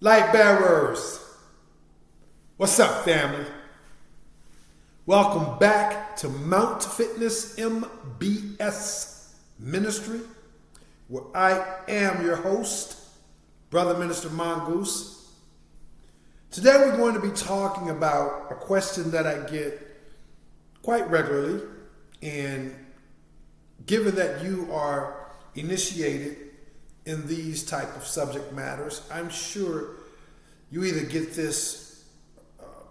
Light bearers, what's up, family? Welcome back to Mount Fitness MBS Ministry, where I am your host, Brother Minister Mongoose. Today we're going to be talking about a question that I get quite regularly, and given that you are initiated in these type of subject matters, I'm sure you either get this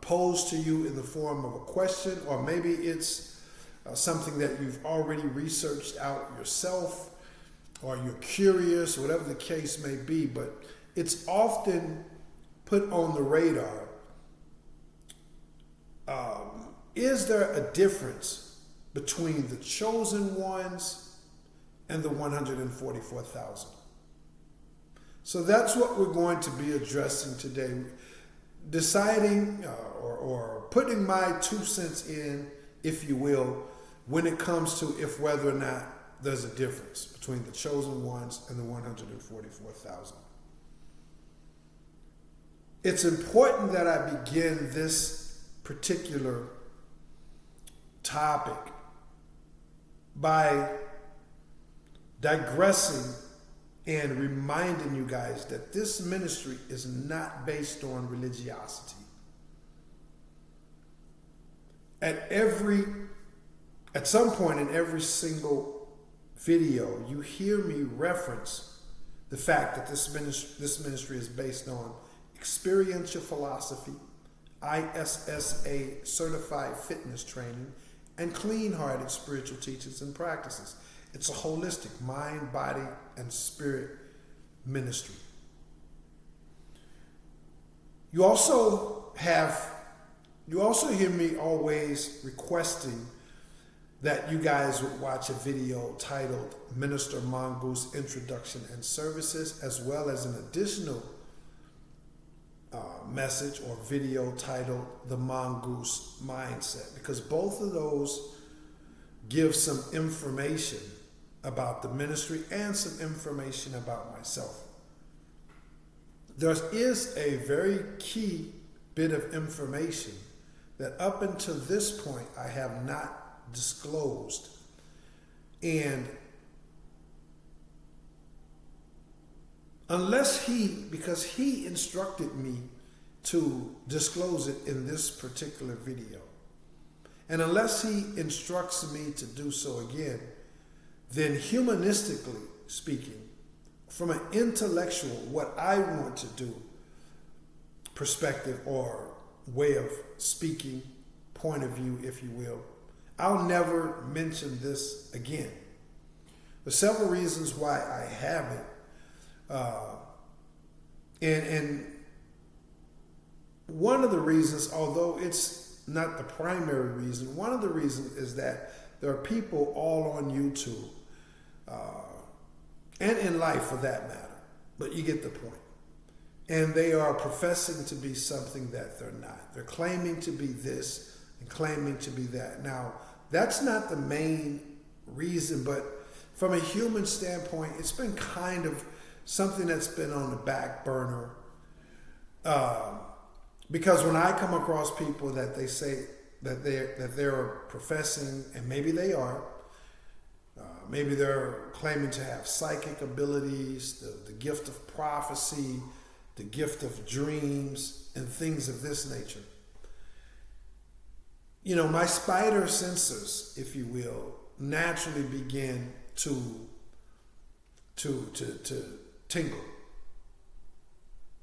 posed to you in the form of a question, or maybe it's something that you've already researched out yourself, or you're curious, whatever the case may be. But it's often put on the radar. Is there a difference between the chosen ones and the 144,000? So that's what we're going to be addressing today, deciding or putting my 2 cents in, if you will, when it comes to whether or not there's a difference between the chosen ones and the 144,000. It's important that I begin this particular topic by digressing and reminding you guys that this ministry is not based on religiosity. At some point in every single video, you hear me reference the fact that this ministry is based on experiential philosophy, ISSA certified fitness training, and clean-hearted spiritual teachings and practices. It's a holistic mind, body, and spirit ministry. You also hear me always requesting that you guys would watch a video titled Minister Mongoose Introduction and Services, as well as an additional message or video titled The Mongoose Mindset, because both of those give some information about the ministry and some information about myself. There is a very key bit of information that up until this point I have not disclosed, and because he instructed me to disclose it in this particular video, and unless he instructs me to do so again, then humanistically speaking, from an intellectual, what I want to do perspective or way of speaking, point of view, if you will, I'll never mention this again. There's several reasons why I haven't. And one of the reasons, although it's not the primary reason, one of the reasons is that there are people all on YouTube, and in life for that matter, but you get the point. And they are professing to be something that they're not. They're claiming to be this and claiming to be that. Now, that's not the main reason, but from a human standpoint, it's been kind of something that's been on the back burner. Because when I come across people that they say that they're professing, and maybe they are, maybe they're claiming to have psychic abilities, the gift of prophecy, the gift of dreams, and things of this nature. You know, my spider senses, if you will, naturally begin to tingle.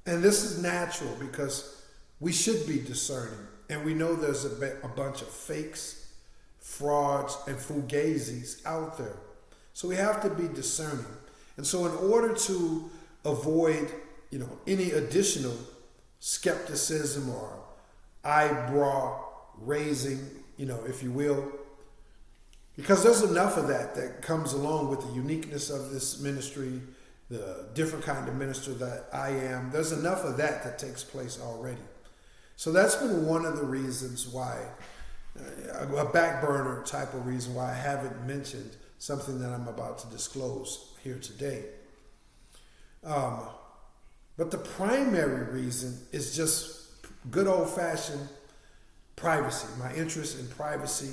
And this is natural because we should be discerning. And we know there's a bunch of fakes, frauds, and fugazis out there. So we have to be discerning. And so in order to avoid, any additional skepticism or eyebrow raising, if you will, because there's enough of that comes along with the uniqueness of this ministry, the different kind of minister that I am. There's enough of that takes place already. So that's been one of the reasons why, a back burner type of reason why I haven't mentioned something that I'm about to disclose here today. But the primary reason is just good old-fashioned privacy, my interest in privacy.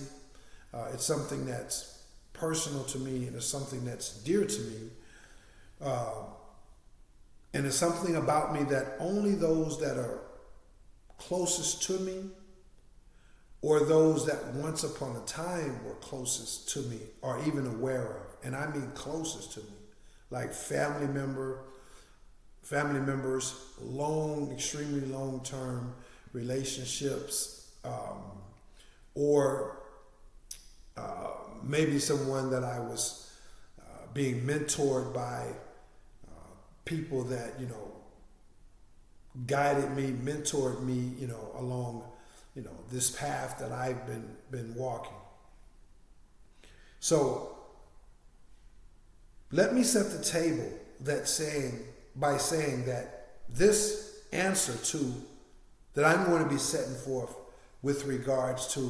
It's something that's personal to me, and it's something that's dear to me. And it's something about me that only those that are closest to me, or those that once upon a time were closest to me, are even aware of. And I mean closest to me, like family members, extremely long-term relationships, or maybe someone that I was being mentored by, people that, guided me, mentored me, along, this path that I've been walking. So let me set the table by saying that this answer that I'm going to be setting forth with regards to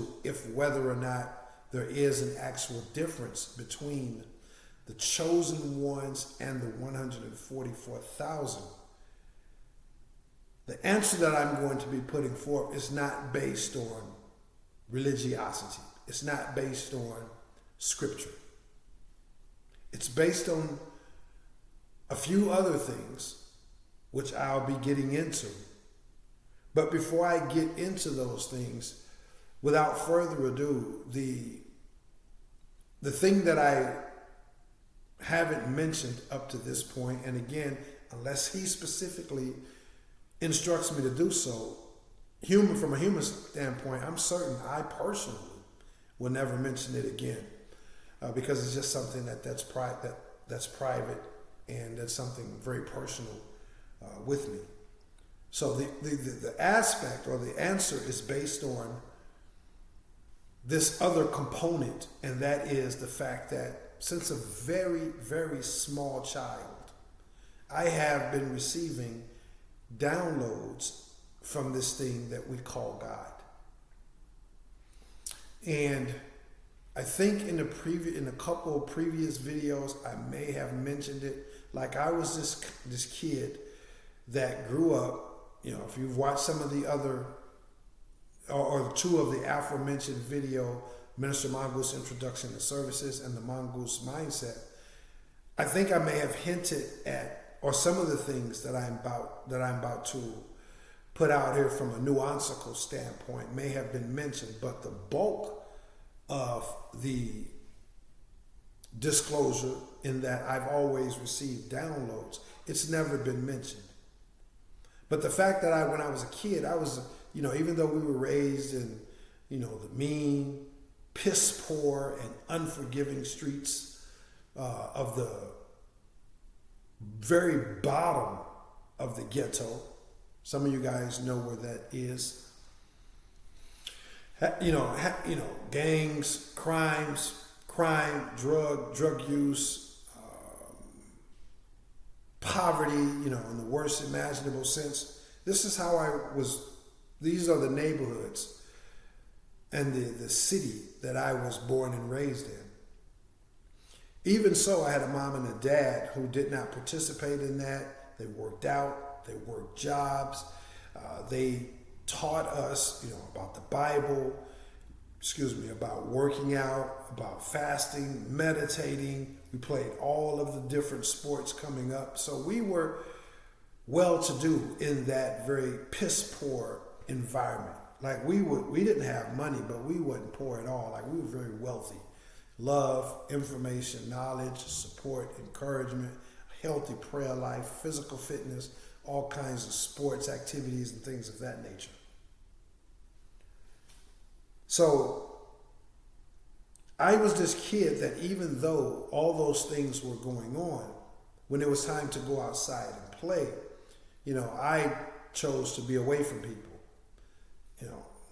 whether or not there is an actual difference between the chosen ones and the 144,000. The answer that I'm going to be putting forth is not based on religiosity. It's not based on scripture. It's based on a few other things, which I'll be getting into. But before I get into those things, without further ado, the thing that I haven't mentioned up to this point, and again, unless he specifically instructs me to do so, from a human standpoint, I'm certain I personally will never mention it again, because it's just something that's private, and that's something very personal with me. So the aspect or the answer is based on this other component, and that is the fact that since a very, very small child, I have been receiving downloads from this thing that we call God. And I think in a couple of previous videos, I may have mentioned it. Like, I was this kid that grew up, if you've watched some of the other, or two of the aforementioned video, Minister Mongoose Introduction to Services and the Mongoose Mindset, I think I may have hinted at, or some of the things that I'm about to put out here from a nuancical standpoint may have been mentioned, but the bulk of the disclosure in that I've always received downloads, it's never been mentioned. But the fact that when I was a kid, I was, even though we were raised in, the mean, piss poor, and unforgiving streets of the very bottom of the ghetto. Some of you guys know where that is. Gangs, crime, drug use, poverty, in the worst imaginable sense. This is how these are the neighborhoods and the city that I was born and raised in. Even so, I had a mom and a dad who did not participate in that. They worked out, they worked jobs, they taught us, about the Bible, about working out, about fasting, meditating. We played all of the different sports coming up. So we were well-to-do in that very piss-poor environment. Like, we didn't have money, but we wasn't poor at all. Like, we were very wealthy. Love, information, knowledge, support, encouragement, healthy prayer life, physical fitness, all kinds of sports activities and things of that nature. So I was this kid that, even though all those things were going on, when it was time to go outside and play, I chose to be away from people.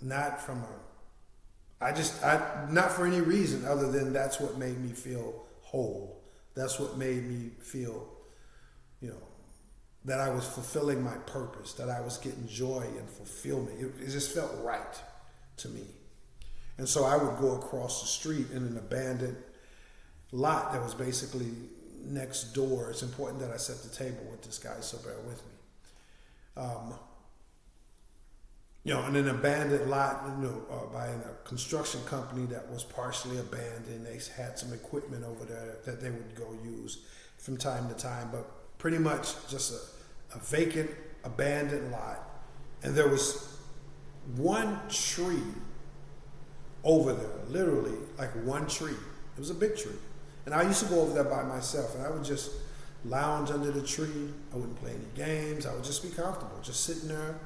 Not for any reason other than that's what made me feel whole. That's what made me feel, that I was fulfilling my purpose, that I was getting joy and fulfillment. It just felt right to me. And so I would go across the street in an abandoned lot that was basically next door. It's important that I set the table with this guy, so bear with me. um, in an abandoned lot, by a construction company that was partially abandoned. They had some equipment over there that they would go use from time to time, but pretty much just a vacant, abandoned lot. And there was one tree over there, literally like one tree. It was a big tree. And I used to go over there by myself, and I would just lounge under the tree. I wouldn't play any games. I would just be comfortable, just sitting there.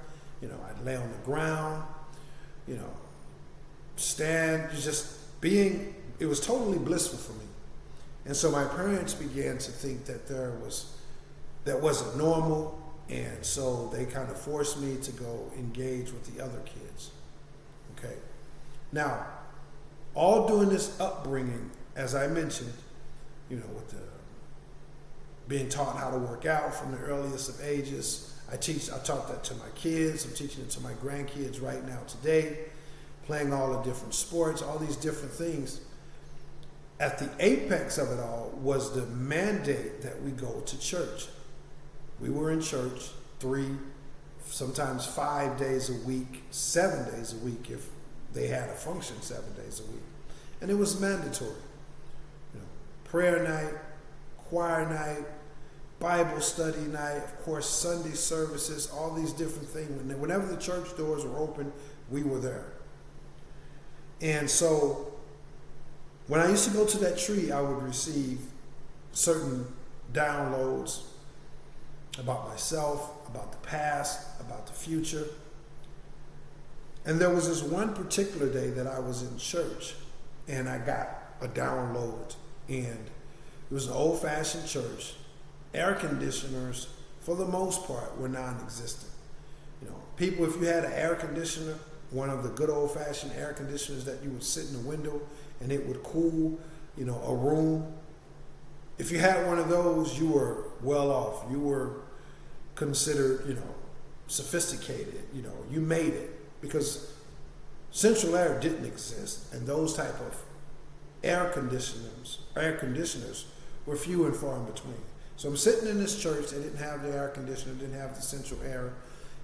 I'd lay on the ground, stand, it was totally blissful for me. And so my parents began to think that that wasn't normal. And so they kind of forced me to go engage with the other kids. Okay. Now, all during this upbringing, as I mentioned, with being taught how to work out from the earliest of ages, I taught that to my kids. I'm teaching it to my grandkids right now today, playing all the different sports, all these different things. At the apex of it all was the mandate that we go to church. We were in church 3, sometimes 5 days a week, 7 days a week if they had a function 7 days a week. And it was mandatory. Prayer night, choir night, Bible study night, of course, Sunday services, all these different things. Whenever the church doors were open, we were there. And so when I used to go to that tree, I would receive certain downloads about myself, about the past, about the future. And there was this one particular day that I was in church, and I got a download. And it was an old-fashioned church. Air conditioners, for the most part, were non-existent. People, if you had an air conditioner, one of the good old-fashioned air conditioners that you would sit in the window and it would cool, a room. If you had one of those, you were well off. You were considered, sophisticated. You made it, because central air didn't exist, and those type of air conditioners were few and far in between. So I'm sitting in this church. They didn't have the air conditioner, didn't have the central air.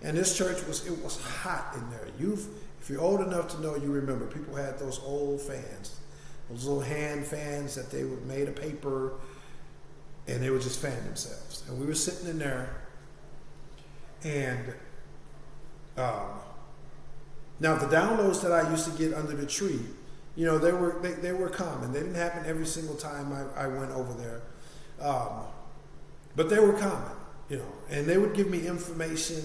And this church it was hot in there. If you're old enough to know, you remember people had those old fans, those little hand fans that they would made of paper, and they would just fan themselves. And we were sitting in there, and now the downloads that I used to get under the tree, they were common. They didn't happen every single time I went over there. But they were common, and they would give me information,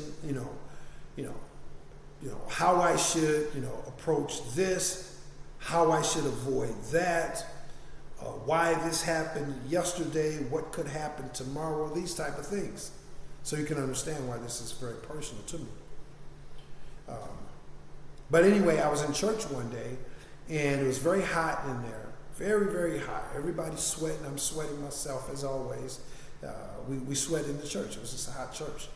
how I should, approach this, how I should avoid that, why this happened yesterday, what could happen tomorrow, these type of things. So you can understand why this is very personal to me. But anyway, I was in church one day, and it was very hot in there. Very, very hot. Everybody's sweating. I'm sweating myself, as always. We sweat in the church. It was just a hot church.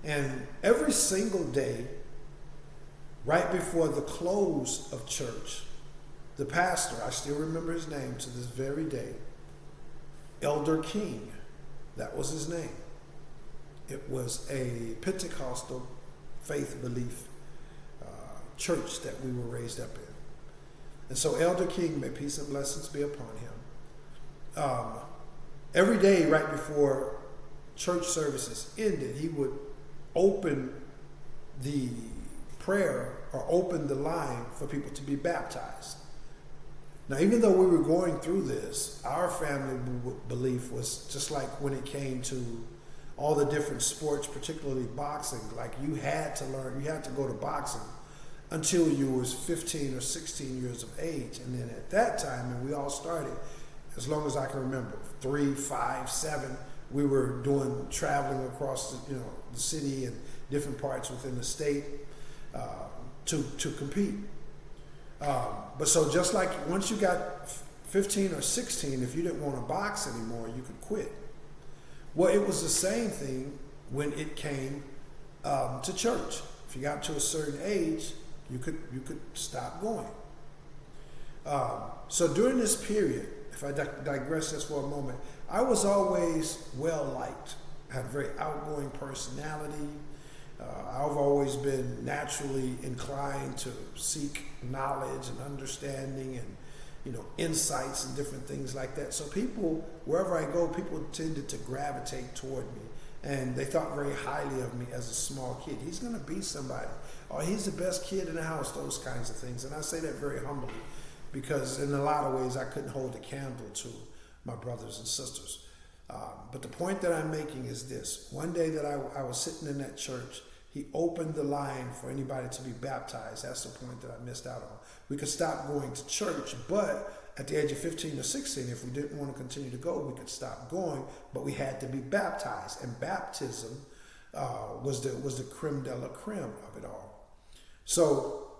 And every single day, right before the close of church, the pastor, I still remember his name to this very day, Elder King, that was his name. It was a Pentecostal faith belief church that we were raised up in. And so Elder King, may peace and blessings be upon him. Every day right before church services ended, he would open the prayer or open the line for people to be baptized. Now, even though we were going through this, our family belief was just like when it came to all the different sports, particularly boxing, like you had to go to boxing until you was 15 or 16 years of age. And then at that time, and we all started, as long as I can remember, 3, 5, 7, we were traveling across the city and different parts within the state to compete. But so just like once you got 15 or 16, if you didn't want to box anymore, you could quit. Well, it was the same thing when it came to church. If you got to a certain age, you could stop going. So during this period, if I digress just for a moment, I was always well liked. I had a very outgoing personality. I've always been naturally inclined to seek knowledge and understanding and, insights and different things like that. So people, wherever I go, people tended to gravitate toward me. And they thought very highly of me as a small kid. He's going to be somebody. Or he's the best kid in the house, those kinds of things. And I say that very humbly because in a lot of ways I couldn't hold a candle to my brothers and sisters. But the point that I'm making is this. One day that I was sitting in that church, he opened the line for anybody to be baptized. That's the point that I missed out on. We could stop going to church, but at the age of 15 or 16, if we didn't want to continue to go, we could stop going, but we had to be baptized. And baptism was the creme de la creme of it all. So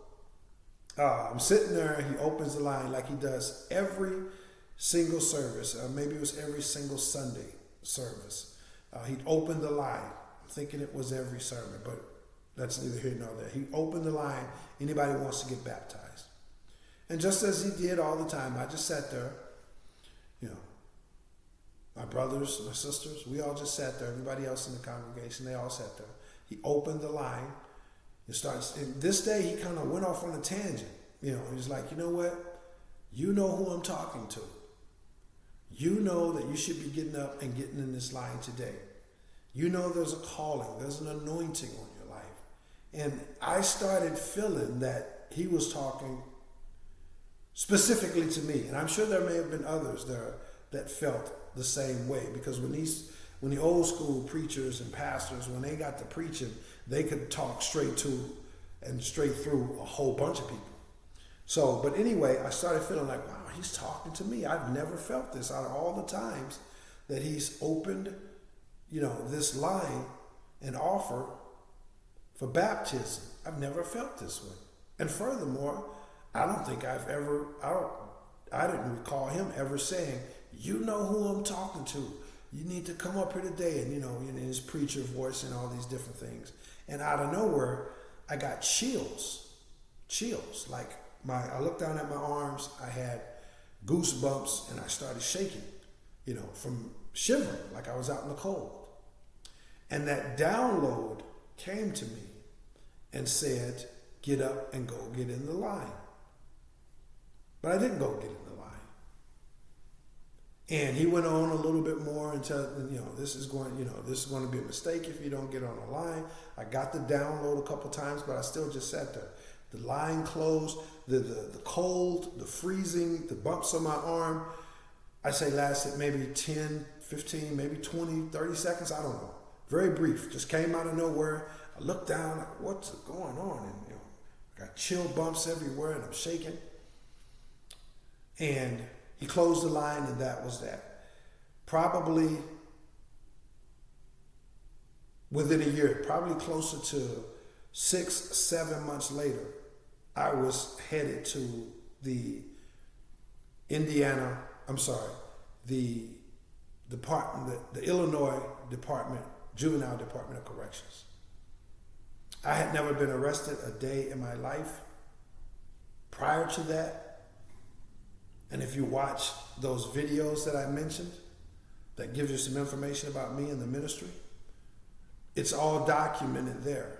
I'm sitting there, he opens the line like he does every single service, maybe it was every single Sunday service. He'd open the line, thinking it was every sermon, but that's neither here nor there. He opened the line, anybody wants to get baptized. And just as he did all the time, I just sat there, my brothers, my sisters, we all just sat there, everybody else in the congregation, they all sat there. He opened the line, and this day he kind of went off on a tangent. He was like, you know what? You know who I'm talking to. You know that you should be getting up and getting in this line today. You know there's a calling, there's an anointing on your life. And I started feeling that he was talking specifically to me. And I'm sure there may have been others there that felt the same way. Because when the old school preachers and pastors, when they got to preaching, they could talk straight to and straight through a whole bunch of people. So, but anyway, I started feeling like, wow, he's talking to me. I've never felt this out of all the times that he's opened this line and offer for baptism. I've never felt this way. And furthermore, I didn't recall him ever saying, you know who I'm talking to. You need to come up here today. And, in his preacher voice and all these different things. And out of nowhere, I got chills. Like I looked down at my arms, I had goosebumps and I started shaking, from shivering like I was out in the cold. And that download came to me and said, get up and go get in the line. But I didn't go get in the line. And he went on a little bit more until, this is going to be a mistake if you don't get on the line. I got the download a couple times, but I still just sat there. The line closed, the cold, the freezing, the bumps on my arm, I say lasted maybe 10, 15, maybe 20, 30 seconds, I don't know. Very brief, just came out of nowhere. I looked down, what's going on? And I got chill bumps everywhere and I'm shaking. And he closed the line and that was that. Probably within a year, probably closer to 6-7 months later, I was headed to the Illinois Juvenile Department of Corrections. I had never been arrested a day in my life prior to that. And if you watch those videos that I mentioned, that gives you some information about me and the ministry, it's all documented there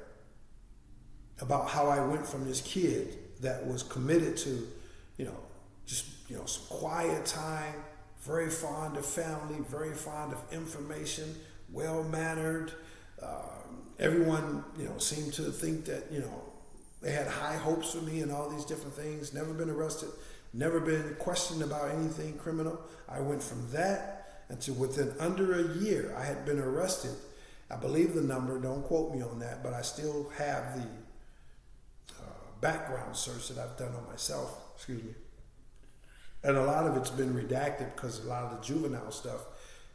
about how I went from this kid that was committed to, some quiet time, very fond of family, very fond of information, well-mannered. Everyone, seemed to think that, they had high hopes for me and all these different things. Never been arrested, never been questioned about anything criminal. I went from that until within under a year, I had been arrested. I believe the number, don't quote me on that, but I still have the background search that I've done on myself, and a lot of it's been redacted because a lot of the juvenile stuff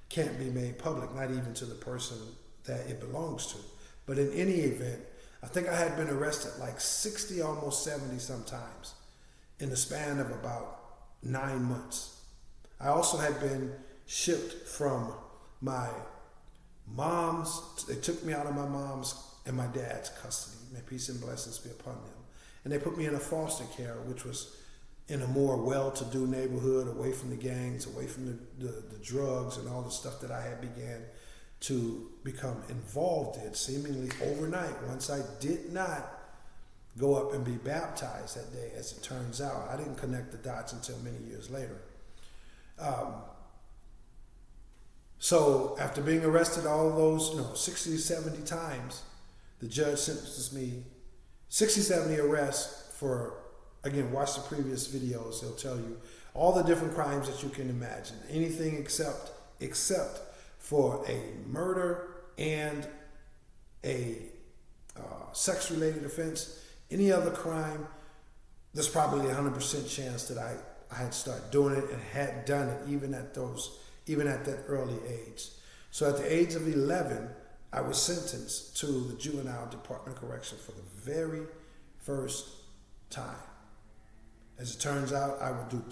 can't be made public, not even to the person that it belongs to. But in any event, I think I had been arrested like 60, almost 70 sometimes in the span of about 9 months. I also had been shipped from my mom's, they took me out of my mom's and my dad's custody. May peace and blessings be upon them. And they put me in a foster care, which was in a more well-to-do neighborhood, away from the gangs, away from the drugs and all the stuff that I had began to become involved in seemingly overnight. Once I did not go up and be baptized that day, as it turns out. I didn't connect the dots until many years later. So after being arrested all those, 60, 70 times, the judge sentences me 60, 70 arrests for, again, watch the previous videos. They'll tell you all the different crimes that you can imagine. Anything except for a murder and a sex-related offense. Any other crime, there's probably a 100% chance that I had started doing it and had done it even at that early age. So at the age of 11, I was sentenced to the Juvenile Department of Correction for the very first time. As it turns out, I would do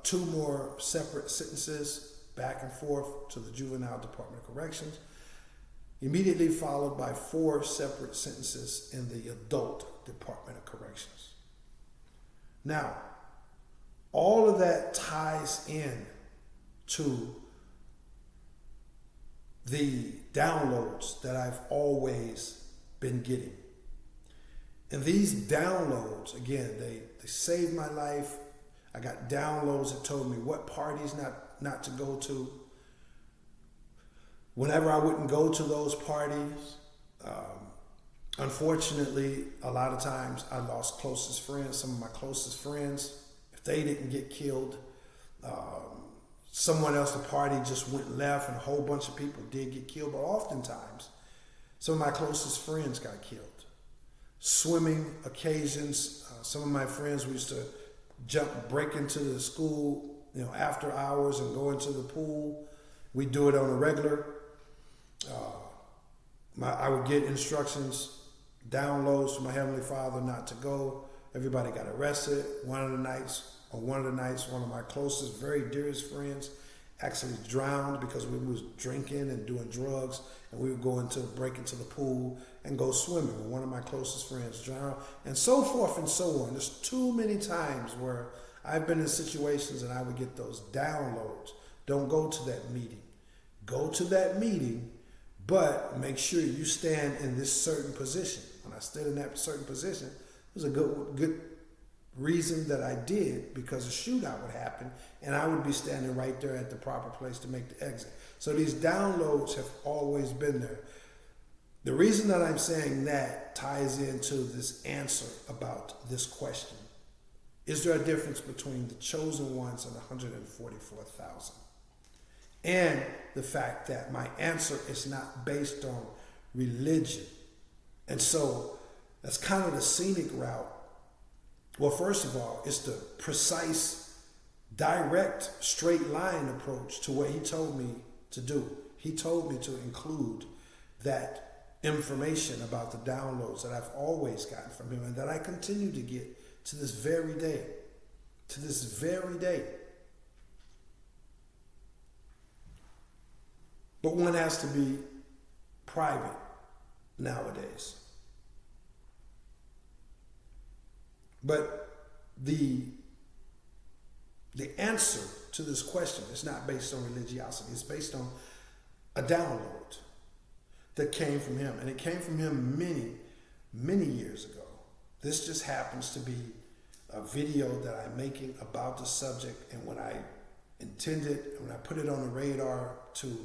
two more separate sentences back and forth to the Juvenile Department of Corrections, immediately followed by 4 separate sentences in the Adult Department of Corrections. Now, all of that ties in to the downloads that I've always been getting. And these downloads, again, they saved my life. I got downloads that told me what parties not to go to. Whenever I wouldn't go to those parties, unfortunately, a lot of times I lost closest friends. Some of my closest friends, if they didn't get killed, someone else, the party just went left and a whole bunch of people did get killed. But oftentimes, some of my closest friends got killed. Swimming occasions, some of my friends, we used to break into the school, after hours and go into the pool. We do it on a regular. I would get instructions, downloads from my Heavenly Father not to go. Everybody got arrested. One of the nights, one of my closest, very dearest friends actually drowned because we was drinking and doing drugs, and we would break into the pool and go swimming. One of my closest friends drowned, and so forth and so on. There's too many times where I've been in situations and I would get those downloads. Don't go to that meeting. Go to that meeting, but make sure you stand in this certain position. When I stood in that certain position, it was a good reason that I did, because a shootout would happen and I would be standing right there at the proper place to make the exit. So these downloads have always been there. The reason that I'm saying that ties into this answer about this question. Is there a difference between the chosen ones and 144,000? And the fact that my answer is not based on religion. And so that's kind of the scenic route. Well, first of all, it's the precise, direct, straight line approach to what he told me to do. He told me to include that information about the downloads that I've always gotten from him and that I continue to get to this very day. To this very day. But one has to be private nowadays. But the answer to this question is not based on religiosity. It's based on a download that came from him. And it came from him many, many years ago. This just happens to be a video that I'm making about the subject. And when I put it on the radar to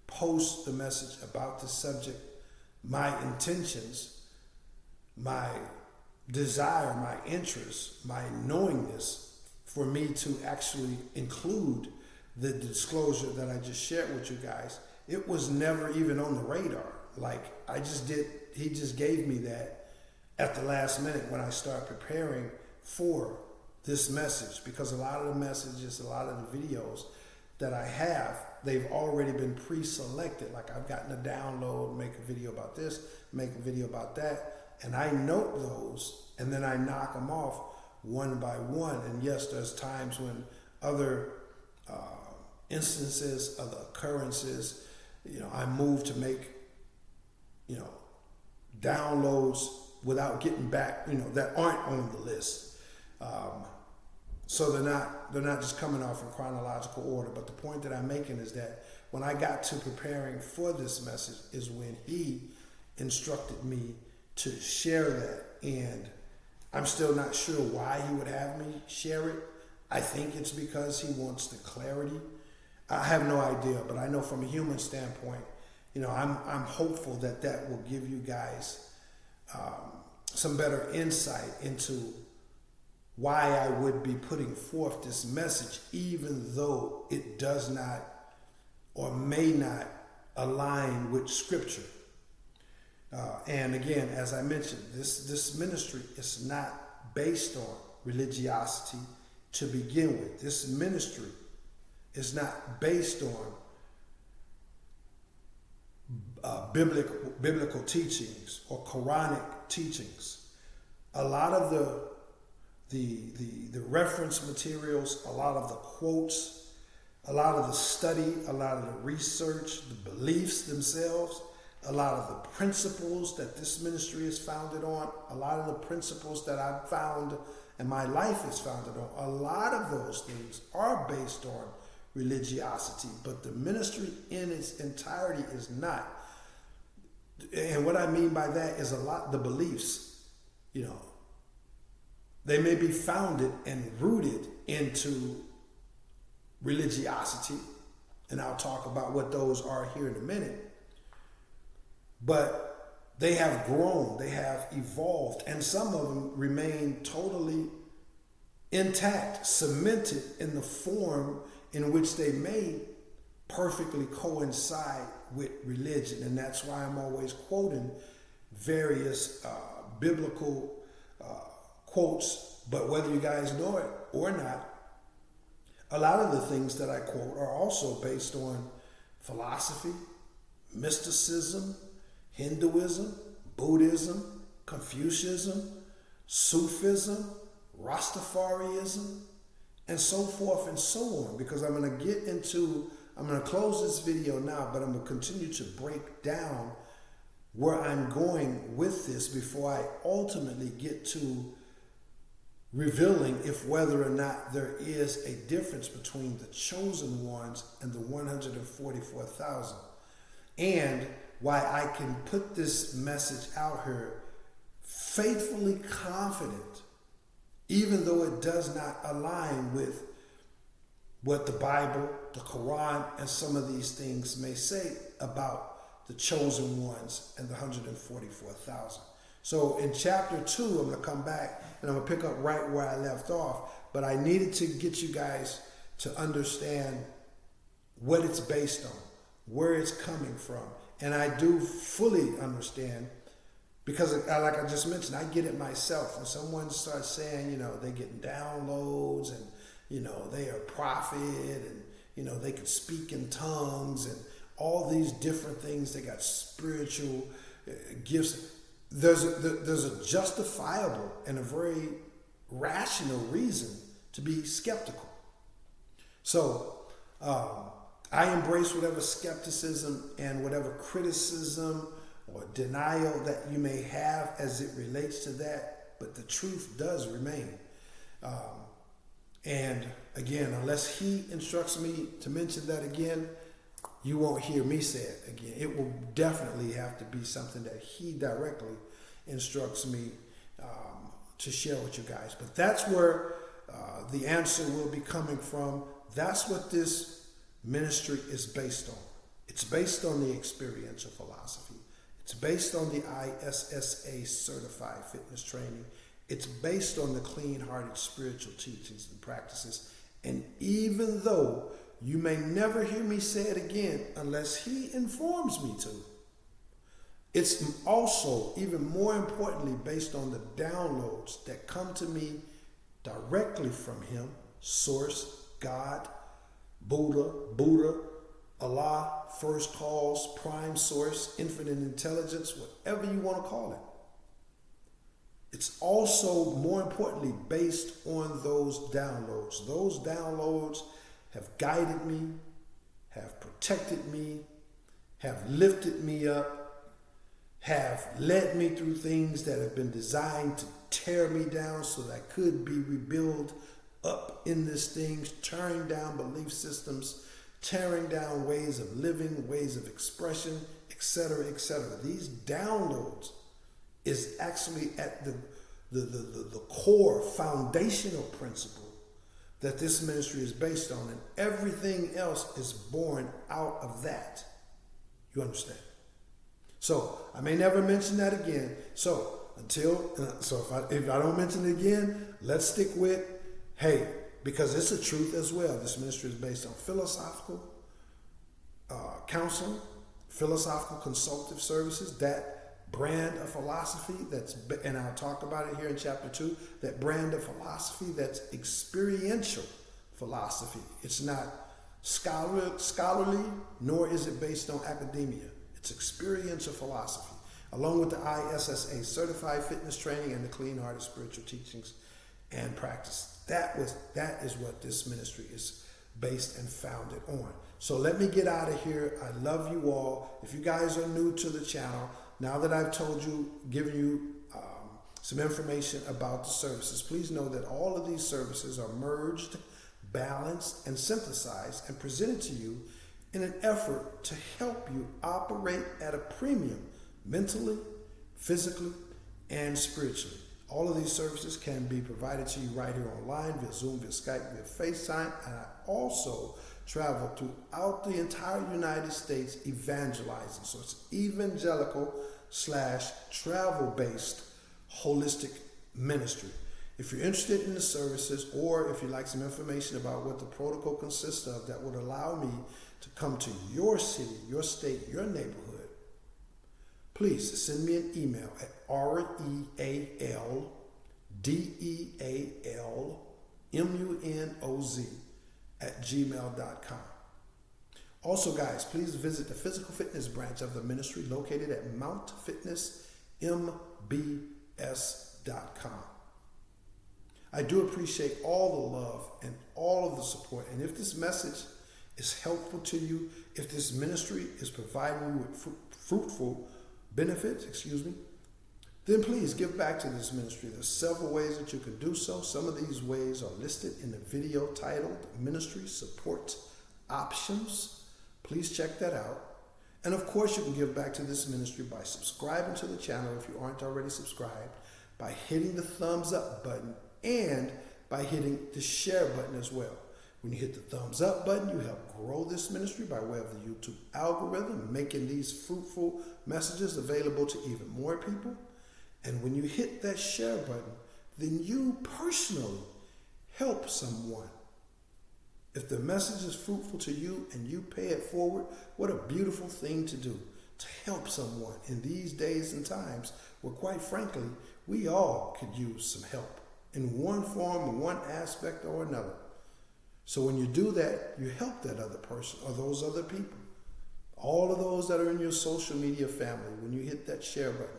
post the message about the subject, my intentions, my desire, my interest, my knowingness for me to actually include the disclosure that I just shared with you guys, it was never even on the radar. He just gave me that at the last minute when I started preparing for this message, because a lot of the messages, a lot of the videos that I have, they've already been pre-selected. Like I've gotten a download, make a video about this, make a video about that, and I note those and then I knock them off one by one. And yes, there's times when other instances, other occurrences, I move to make, downloads without getting back, that aren't on the list. So they're not just coming off in chronological order. But the point that I'm making is that when I got to preparing for this message is when he instructed me to share that. And I'm still not sure why he would have me share it. I think it's because he wants the clarity. I have no idea, but I know from a human standpoint, I'm hopeful that that will give you guys some better insight into why I would be putting forth this message, even though it does not or may not align with Scripture. And again, as I mentioned, this ministry is not based on religiosity to begin with. This ministry is not based on biblical teachings or Quranic teachings. A lot of the reference materials, a lot of the quotes, a lot of the study, a lot of the research, the beliefs themselves, a lot of the principles that this ministry is founded on, a lot of the principles that I've found and my life is founded on, a lot of those things are based on religiosity, but the ministry in its entirety is not. And what I mean by that is the beliefs, they may be founded and rooted into religiosity, and I'll talk about what those are here in a minute. But they have grown, they have evolved, and some of them remain totally intact, cemented in the form in which they may perfectly coincide with religion. And that's why I'm always quoting various biblical quotes. But whether you guys know it or not, a lot of the things that I quote are also based on philosophy, mysticism, Hinduism, Buddhism, Confucianism, Sufism, Rastafarianism, and so forth and so on. Because I'm going to close this video now, but I'm going to continue to break down where I'm going with this before I ultimately get to revealing if whether or not there is a difference between the chosen ones and the 144,000. And why I can put this message out here faithfully confident, even though it does not align with what the Bible, the Quran, and some of these things may say about the chosen ones and the 144,000. So in chapter 2, I'm going to come back and I'm going to pick up right where I left off. But I needed to get you guys to understand what it's based on, where it's coming from. And I do fully understand, because like I just mentioned, I get it myself. When someone starts saying, they're getting downloads and, they are a prophet and, they can speak in tongues and all these different things. They got spiritual gifts. There's a justifiable and a very rational reason to be skeptical. So I embrace whatever skepticism and whatever criticism or denial that you may have as it relates to that, but the truth does remain. And again, unless he instructs me to mention that again, you won't hear me say it again. It will definitely have to be something that he directly instructs me to share with you guys. But that's where the answer will be coming from. That's what this ministry is based on. It's based on the experiential philosophy. It's based on the ISSA certified fitness training. It's based on the clean-hearted spiritual teachings and practices. And even though you may never hear me say it again unless he informs me to, it's also, even more importantly, based on the downloads that come to me directly from him, Source, God, Buddha, Allah, First Cause, Prime Source, Infinite Intelligence, whatever you want to call it. It's also, more importantly, based on those downloads. Those downloads have guided me, have protected me, have lifted me up, have led me through things that have been designed to tear me down so that I could be rebuilt up in this thing, tearing down belief systems, tearing down ways of living, ways of expression, etc., etc. These downloads is actually at the core foundational principle that this ministry is based on, and everything else is born out of that. You understand? So I may never mention that again. So if I don't mention it again, let's stick with, hey, because it's a truth as well. This ministry is based on philosophical counseling, philosophical consultative services, that brand of philosophy and I'll talk about it here in chapter 2, that brand of philosophy that's experiential philosophy. It's not scholarly, nor is it based on academia. It's experiential philosophy, along with the ISSA, Certified Fitness Training, and the Clean Heart of Spiritual Teachings and Practice. That is what this ministry is based and founded on. So let me get out of here. I love you all. If you guys are new to the channel, now that I've given you some information about the services, please know that all of these services are merged, balanced, and synthesized and presented to you in an effort to help you operate at a premium mentally, physically, and spiritually. All of these services can be provided to you right here online, via Zoom, via Skype, via FaceTime, and I also travel throughout the entire United States evangelizing. So it's evangelical / travel-based holistic ministry. If you're interested in the services, or if you'd like some information about what the protocol consists of that would allow me to come to your city, your state, your neighborhood, please send me an email at realealdealmunoz@gmail.com. Also, guys, please visit the physical fitness branch of the ministry located at mountfitnessmbs.com. I do appreciate all the love and all of the support. And if this message is helpful to you, if this ministry is providing you with fruitful benefits, then please give back to this ministry. There's several ways that you can do so. Some of these ways are listed in the video titled Ministry Support Options. Please check that out. And of course, you can give back to this ministry by subscribing to the channel if you aren't already subscribed, by hitting the thumbs up button, and by hitting the share button as well. When you hit the thumbs up button, you help grow this ministry by way of the YouTube algorithm, making these fruitful messages available to even more people. And when you hit that share button, then you personally help someone. If the message is fruitful to you and you pay it forward, what a beautiful thing to do, to help someone in these days and times where, quite frankly, we all could use some help in one form or one aspect or another. So when you do that, you help that other person or those other people. All of those that are in your social media family, when you hit that share button.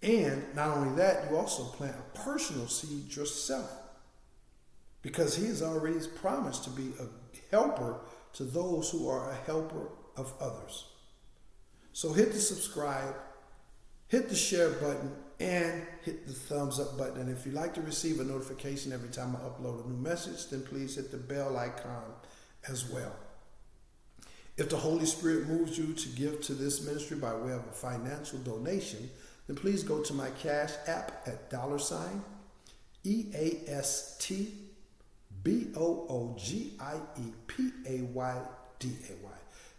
And not only that, you also plant a personal seed yourself, because he has already promised to be a helper to those who are a helper of others. So hit the subscribe, hit the share button, and hit the thumbs up button. And if you'd like to receive a notification every time I upload a new message, then please hit the bell icon as well. If the Holy Spirit moves you to give to this ministry by way of a financial donation, then please go to my Cash App at $EASTBOOGIEPAYDAY.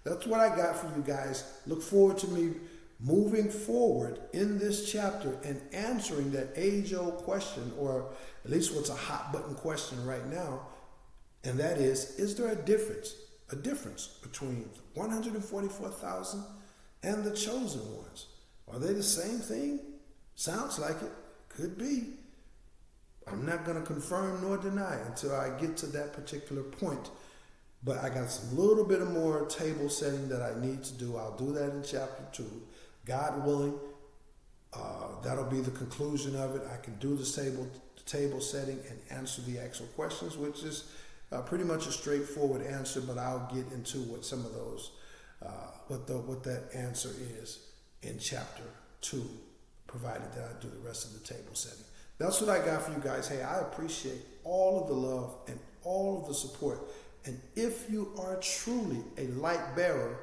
That's what I got for you guys. Look forward to me moving forward in this chapter and answering that age-old question, or at least what's a hot button question right now, and that is there a difference between the 144,000 and the chosen ones? Are they the same thing? Sounds like it. Could be. I'm not going to confirm nor deny until I get to that particular point. But I got some little bit of more table setting that I need to do. I'll do that in chapter 2. God willing, that'll be the conclusion of it. I can do the table setting and answer the actual questions, which is pretty much a straightforward answer, but I'll get into what some of those, what that answer is in chapter 2, provided that I do the rest of the table setting. That's what I got for you guys. Hey, I appreciate all of the love and all of the support. And if you are truly a light bearer,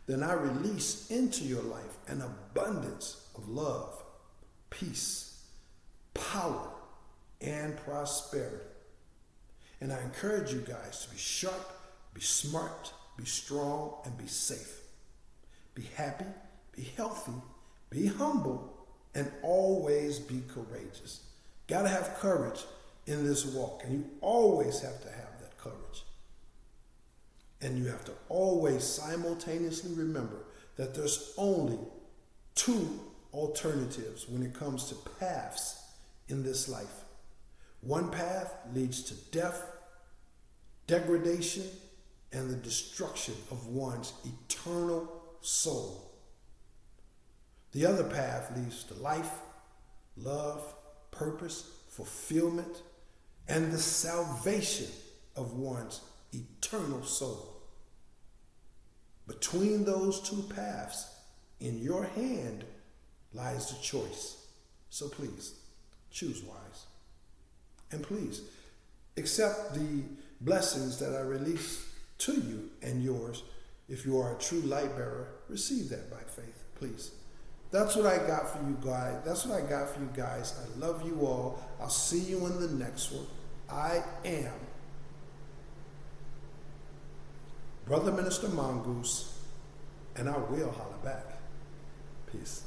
then I release into your life an abundance of love, peace, power, and prosperity. And I encourage you guys to be sharp, be smart, be strong, and be safe. Be happy, be healthy, be humble, and always be courageous. Got to have courage in this walk, and you always have to have that courage. And you have to always simultaneously remember that there's only two alternatives when it comes to paths in this life. One path leads to death, degradation, and the destruction of one's eternal soul. The other path leads to life, love, purpose, fulfillment, and the salvation of one's eternal soul. Between those two paths, in your hand lies the choice. So please, choose wise. And please, accept the blessings that I release to you and yours. If you are a true light bearer, receive that by faith, please. That's what I got for you guys. That's what I got for you guys. I love you all. I'll see you in the next one. I am Brother Minister Mongoose, and I will holler back. Peace.